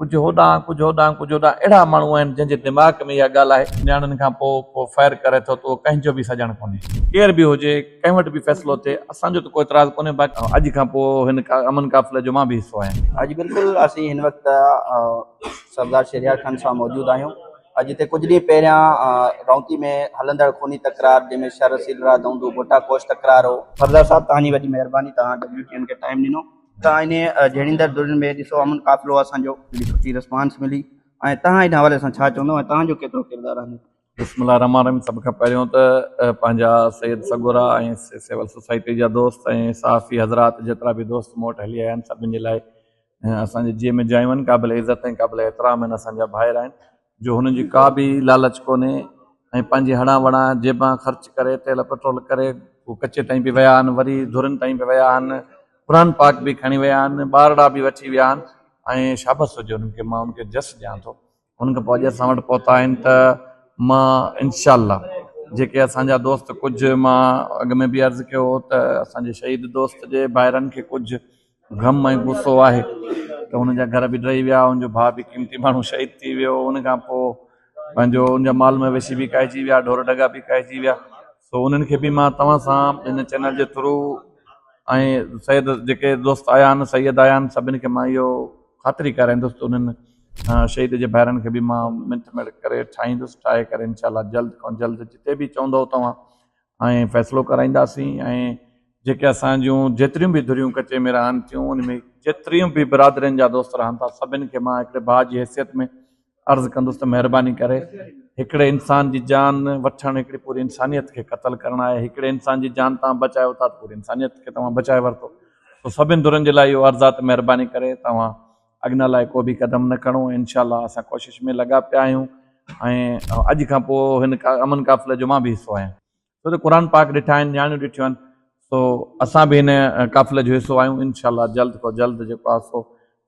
कुछ होॾां कुछ होॾां कुछ होॾां अहिड़ा माण्हू आहिनि जंहिंजे दिमाग़ में इहा ॻाल्हि आहे न्याणियुनि खां पोइ को फायर करे थो त उहो कंहिंजो बि सॼणु कोन्हे, केर बि हुजे कंहिं वटि बि फ़ैसिलो थिए असांजो त कोई इतराज़ कोन्हे। बाक़ी अॼु खां पोइ हिन अमन काफ़िले जो मां बि हिसो आहियां। अॼु बिल्कुलु असीं हिन वक़्तु सरदार शहरयार खान सां मौजूदु आहियूं। अॼु हिते कुझु ॾींहं पहिरियां रौंती में हलंदड़ खूनी तकरार जंहिंमें शर सिलरा दौंदू गोटा कोश तकरार हो। सरदार साहब तव्हांजी वॾी महिरबानी, तव्हां WTN खे टाइम ॾिनो। तव्हां इन जहिड़ींदड़ दुरनि में ॾिसो अमन काफ़िलो असांजो ॾाढी सुठी रिस्पॉन्स मिली ऐं तव्हां हिन हवाले सां छा चवंदव ऐं तव्हांजो केतिरो किरदारु आहे? बिस्मिल्लाह रहमान रहीम। सभ खां पहिरियों त पंहिंजा सैयद सगोरा ऐं सिविल सोसाइटी जा दोस्त ऐं सहाफ़ी हज़रात जेतिरा बि दोस्त मूं वटि हली आया आहिनि सभिनि जे लाइ असांजे जीअ में जायूं आहिनि, क़ाबिल इज़त ऐं क़ाबिल एतिराम आहिनि, असांजा भाइर आहिनि जो हुननि जी का बि लालच कोन्हे ऐं पंहिंजी हणा वणा जेबां ख़र्च करे तेल पेट्रोल करे उहे कचे ताईं बि विया आहिनि, वरी धुरनि ताईं बि विया आहिनि, क़ुर पाक बि खणी विया आहिनि, ॿारड़ा बि वठी विया आहिनि ऐं शाबस हुजे उन्हनि खे, मां उनखे जस ॾियां थो। उनखां पोइ अॼु असां वटि पहुता आहिनि त मां इंशाअल्लाह जेके असांजा दोस्त कुझु मां अॻु में बि अर्ज़ु कयो त असांजे शहीद दोस्त जे भाइरनि खे कुझु ग़म ऐं गुस्सो आहे त हुनजा घर बि ॾही विया, हुनजो भाउ बि क़ीमती माण्हू शहीद थी वियो, उनखां पोइ पंहिंजो उनजा माल मवेशी बि काइजी विया, ढोर ढगा बि काइजी विया। सो उन्हनि खे बि मां तव्हां सां हिन चैनल जे थ्रू ऐं सैयद जेके दोस्त आया आहिनि सैयद आया आहिनि सभिनि खे मां इहो ख़ातिरी कराईंदुसि त उन्हनि शहीद जे भाइरनि खे बि मां मिंट में करे ठाहींदुसि, ठाहे करे इंशाअल्लाह जल्द खां जल्द जिते बि चवंदव तव्हां ऐं फ़ैसिलो कराईंदासीं। ऐं जेके असांजूं जेतिरियूं बि धुरियूं कचे में रहनि थियूं उन में जेतिरियूं बि बिरादरियुनि जा दोस्त रहनि था सभिनि खे मां हिकिड़े भाउ जी हैसियत में अर्ज़ु कंदुसि त महिरबानी करे हिकिड़े इंसान जी जान वठणु हिकिड़ी पूरी इंसानियत खे क़तलु करणु आहे। हिकिड़े इंसान जी जान तव्हां बचायो था त पूरी इंसानियत खे तव्हां बचाए वरितो। त सभिनि धुरनि जे लाइ इहो अर्ज़ु आहे त महिरबानी करे तव्हां अॻियां लाइ को बि क़दम न खणो। इंशाअल्लाह असां कोशिशि में लॻा पिया आहियूं ऐं अॼु खां पोइ हिन अमन काफ़िले जो मां बि हिसो आहियां छो त क़ुर पाक ॾिठा आहिनि, न्याणियूं ॾिठियूं आहिनि, सो असां बि हिन काफ़िले जो हिसो आहियूं। इंशाअल्लाह जल्द खां जल्द जेको आहे सो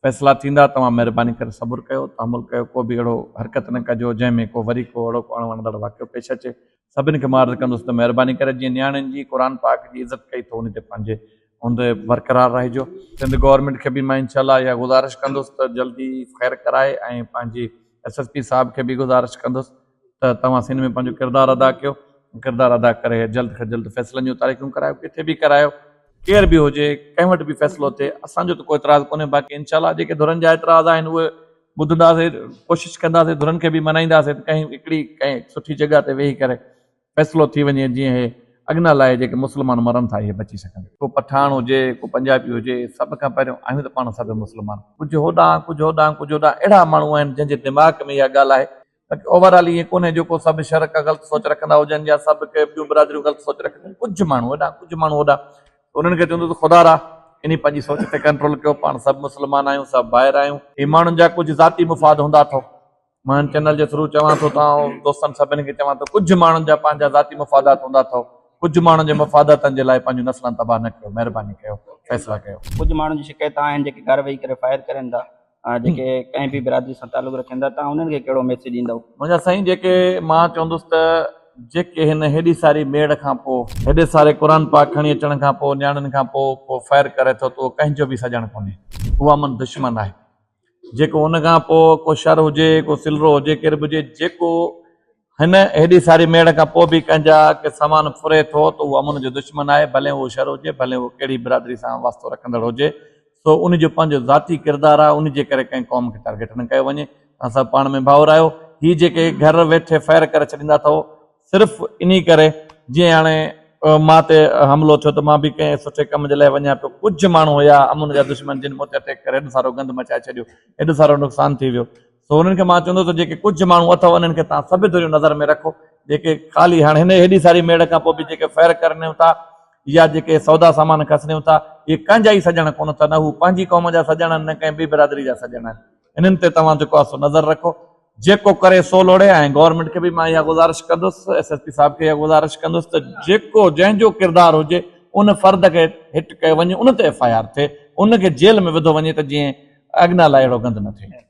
फ़ैसिला थींदा। तव्हां महिरबानी करे सबुरु कयो, तहमुल कयो, को बि अहिड़ो हरकत न कजो जंहिंमें को वरी को अहिड़ो अणवणंदड़ वाक़ियो पेश अचे। सभिनि खे मां अर्ज़ु कंदुसि त महिरबानी करे जीअं न्याणियुनि जी क़ुर पाक जी इज़त कई थो उन ते पंहिंजे हूंदे बरक़रार रहिजो। सिंध गवर्नमेंट खे बि मां इंशाअल्लाह इहा गुज़ारिश कंदुसि त जल्दी ख़ैर कराए ऐं पंहिंजी SSP साहिब खे बि गुज़ारिश कंदुसि त तव्हां सिंध में पंहिंजो किरदारु अदा कयो, किरदारु अदा करे जल्द खां जल्द फ़ैसिलनि जूं तारीख़ूं करायो, किथे बि करायो, केर बि हुजे कंहिं वटि बि फ़ैसिलो थिए असांजो त कोई इतराज़ कोन्हे। बाक़ी इंशाअल्लाह जेके धुरनि जा एतिराज़ आहिनि उहे ॿुधंदासीं, कोशिशि कंदासीं, धुरनि खे बि मनाईंदासीं त कंहिं हिकिड़ी कंहिं सुठी जॻह ते वेही करे फ़ैसिलो थी वञे जीअं हे अॻियां लाइ जेके मुस्लमान मरनि था इहे बची सघनि। को पठान हुजे को पंजाबी हुजे, सभ खां पहिरियों आहियूं त पाण सभु मुस्लमान। कुझु होॾां कुझु होॾां कुझु होॾां अहिड़ा माण्हू आहिनि जंहिंजे दिमाग़ में इहा ॻाल्हि आहे। बाक़ी ओवरऑल ईअं कोन्हे जेको सभु शर्क ग़लति सोच रखंदा हुजनि या सभु के ॿियूं बिरादरियूं ग़लति सोच रखंदा, कुझु माण्हू होॾां कुझु माण्हू होॾां, उन्हनि खे चवंदो त ख़ुदा रा इन पंहिंजी सोच ते कंट्रोल कयो। पाण सभु मुस्लमान आहियूं, सभु ॿाहिरि आहियूं। ही माण्हुनि जा कुझु ज़ाती मुफ़ाद हूंदा अथव, मां हिन चैनल जे थ्रू चवां थो तव्हां दोस्तनि सभिनी खे चवां थो कुझु माण्हुनि जा पंहिंजा ज़ाती मुफ़ादात हूंदा अथव, कुझु माण्हुनि जे मुफ़ादतनि जे लाइ पंहिंजूं नसलनि तबाह न कयो, महिरबानी कयो, फ़ैसिला कयो। कुझु माण्हुनि जी शिकायत आहिनि जेके घर वेही करे फायर करनि था, जेके कंहिं बि बिरादरी सां तालुक़ रखनि था, तव्हां उन्हनि खे कहिड़ो मैसेज ॾींदव? मुंहिंजा साईं जेके मां चवंदुसि त जेके हिन हेॾी सारी मेड़ खां पोइ हेॾे सारे क़ुर पाक खणी अचण खां पोइ न्याणियुनि खां पोइ को फायर करे थो त उहो कंहिंजो बि सॼणु कोन्हे, उहा अमन दुश्मन आहे। जेको उन खां पोइ को शर हुजे को सिलरो हुजे केर बि हुजे, जेको हिन हेॾी सारी मेड़ खां पोइ बि कंहिंजा के सामान फुरे थो त उहो अमन जो दुश्मन आहे, भले उहो शर हुजे, भले उहो कहिड़ी बिरादरी सां वास्तो रखंदड़ हुजे। सो उनजो पंहिंजो ज़ाती किरदारु आहे, उनजे करे कंहिं क़ौम खे टारगेट न कयो वञे। तव्हां सभु पाण में भाउर आहियो। हीअ जेके घर वेठे फायर करे छॾींदा अथव सिर्फ़ु इन करे जीअं हाणे मां ते हमिलो थियो त मां बि कंहिं सुठे कम जे लाइ वञा पियो, कुझु माण्हू हुया अमन जा दुश्मन जिन मूं ते अटैक करे हेॾो सारो गंद मचाए छॾियो, हेॾो सारो नुक़सानु थी वियो। सो उन्हनि खे मां चवंदो त जेके कुझु माण्हू अथव उन्हनि खे तव्हां सभु धुरियूं नज़र में रखो, जेके ख़ाली हाणे हिन हेॾी सारी मेड़ खां पोइ बि जेके फायर करनि था या जेके सौदा सामान खसनि था, इहे कंहिंजा ई सॼण कोन था, न हू पंहिंजी क़ौम जा सॼण आहिनि न कंहिं ॿी बिरादरी जा सॼण आहिनि। इन्हनि ते तव्हां जेको आहे सो नज़र रखो, जेको करे सो लोड़े। ऐं गवर्नमेंट खे बि मां इहा गुज़ारिश कंदुसि, SSP साहिब खे इहा गुज़ारिश कंदुसि त जेको जंहिंजो किरदारु हुजे उन फर्द खे हिट कयो वञे, उन ते FIR थिए, उनखे जेल में विधो वञे त जीअं अॻियां लाइ अहिड़ो गंद न थिए।